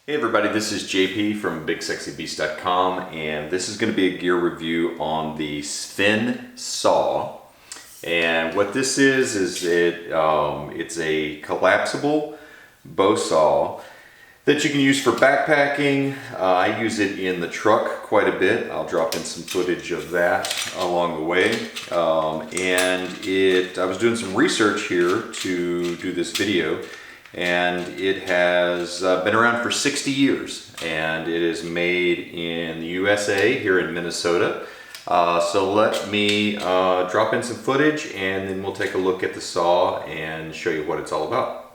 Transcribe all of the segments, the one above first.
Hey everybody, this is JP from BigSexyBeast.com, and this is going to be a gear review on the Sven Saw. And what this is it's a collapsible bow saw that you can use for backpacking. I use it in the truck quite a bit. I'll drop in some footage of that along the way. I was doing some research here to do this video, and it has been around for 60 years, and it is made in the USA here in Minnesota. So let me drop in some footage, and then we'll take a look at the saw and show you what it's all about.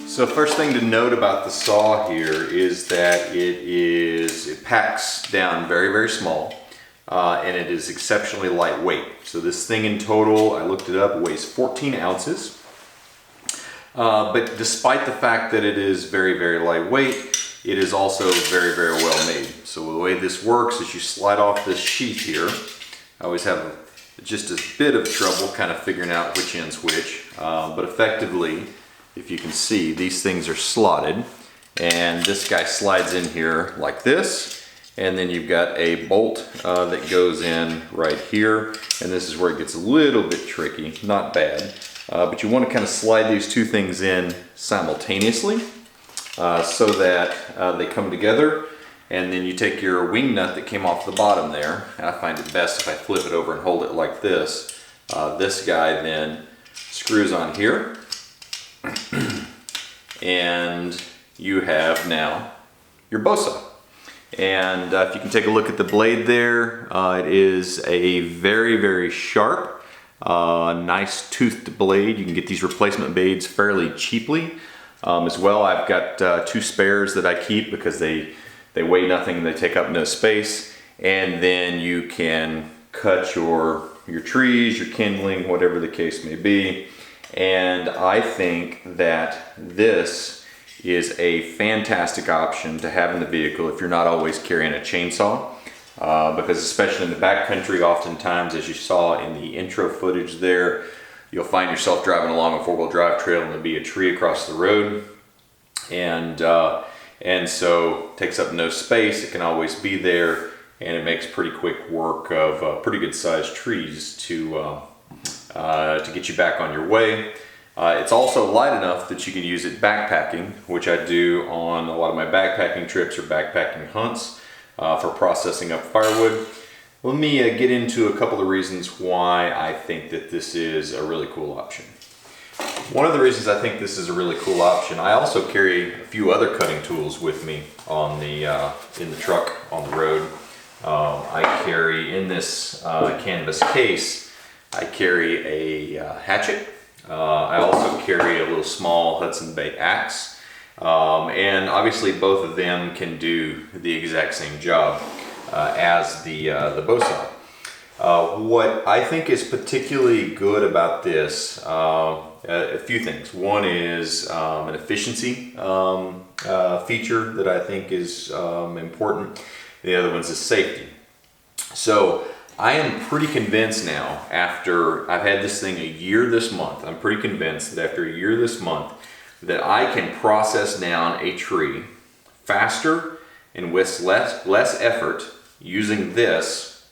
So first thing to note about the saw here is that it packs down very, very small, and it is exceptionally lightweight. So this thing in total, I looked it up, weighs 14 ounces. But despite the fact that it is very, very lightweight, it is also very, very well made. So the way this works is you slide off this sheath here. I always have just a bit of trouble kind of figuring out which end's which, but effectively, if you can see, these things are slotted, and this guy slides in here like this, and then you've got a bolt that goes in right here, and this is where it gets a little bit tricky, not bad, but you want to kind of slide these two things in simultaneously so that they come together, and then you take your wing nut that came off the bottom there, and I find it best if I flip it over and hold it like this. This guy then screws on here, and you have now your bow saw. And if you can take a look at the blade there, it is a very, very sharp, nice toothed blade. You can get these replacement blades fairly cheaply. As well, I've got two spares that I keep because they weigh nothing, they take up no space, and then you can cut your trees, your kindling, whatever the case may be. And I think that this is a fantastic option to have in the vehicle if you're not always carrying a chainsaw, because especially in the backcountry, oftentimes, as you saw in the intro footage there, you'll find yourself driving along a four-wheel drive trail and there'll be a tree across the road, and so it takes up no space. It can always be there, and it makes pretty quick work of pretty good sized trees to get you back on your way. It's also light enough that you can use it backpacking, which I do on a lot of my backpacking trips or backpacking hunts for processing up firewood. Let me get into a couple of reasons why I think that this is a really cool option. One of the reasons I think this is a really cool option, I also carry a few other cutting tools with me on in the truck on the road. I carry in this canvas case, I carry a hatchet. I also carry a little small Hudson Bay axe. And obviously both of them can do the exact same job as the bow saw. What I think is particularly good about this, a few things. One is an efficiency feature that I think is important. The other one's is safety. So I am pretty convinced now, after I've had this thing a year this month, I'm pretty convinced that after a year this month that I can process down a tree faster and with less effort using this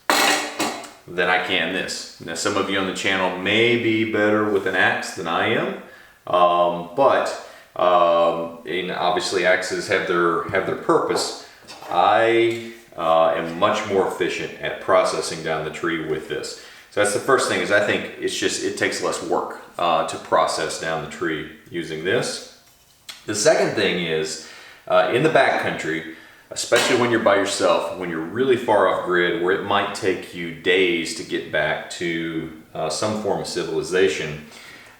than I can this. Now some of you on the channel may be better with an axe than I am, and obviously axes have their purpose. I am much more efficient at processing down the tree with this. So that's the first thing, is I think it takes less work to process down the tree using this. The second thing is in the backcountry, especially when you're by yourself, when you're really far off grid, where it might take you days to get back to some form of civilization,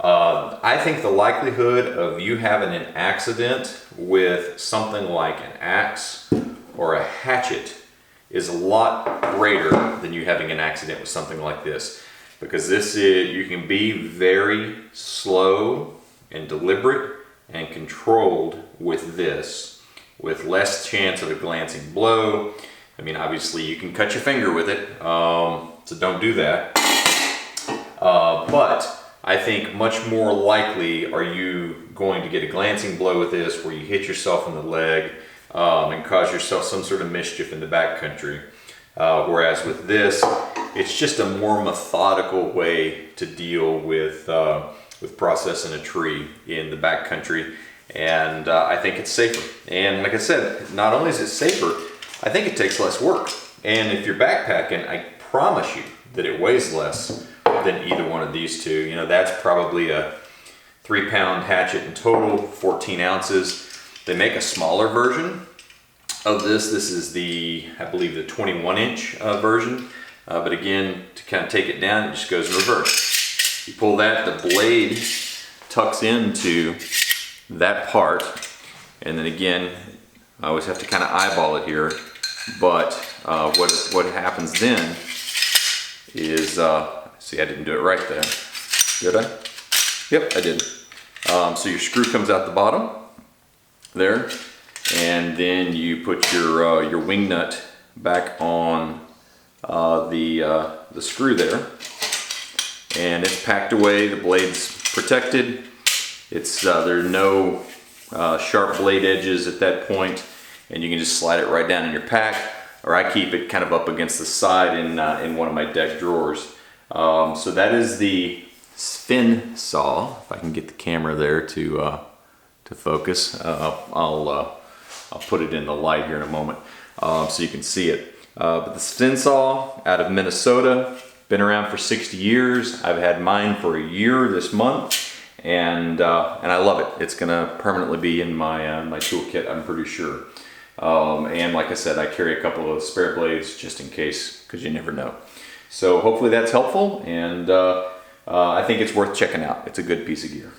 I think the likelihood of you having an accident with something like an axe or a hatchet is a lot greater than you having an accident with something like this, because you can be very slow and deliberate and controlled with this, with less chance of a glancing blow. I mean, obviously you can cut your finger with it, so don't do that. But I think much more likely are you going to get a glancing blow with this where you hit yourself in the leg and cause yourself some sort of mischief in the backcountry. Whereas with this, it's just a more methodical way to deal with processing a tree in the backcountry, and I think it's safer. And like I said, not only is it safer, I think it takes less work. And if you're backpacking, I promise you that it weighs less than either one of these two. You know, that's probably a 3-pound hatchet in total, 14 ounces. They make a smaller version of this. This is I believe the 21-inch version. But again, to kind of take it down, it just goes in reverse. You pull that, the blade tucks into that part. And then again, I always have to kind of eyeball it here. But what happens then is, see, I didn't do it right there. Did I? Yep, I did. So your screw comes out the bottom there, and then you put your wing nut back on the screw there, and it's packed away. The blade's protected. There's no sharp blade edges at that point, and you can just slide it right down in your pack, or I keep it kind of up against the side in one of my deck drawers. So that is the Sven Saw. If I can get the camera there to focus, I'll put it in the light here in a moment so you can see it. But the Sven Saw out of Minnesota, been around for 60 years. I've had mine for a year this month, and I love it. It's gonna permanently be in my my toolkit, I'm pretty sure. And like I said, I carry a couple of spare blades just in case, because you never know. So hopefully that's helpful, and I think it's worth checking out. It's a good piece of gear.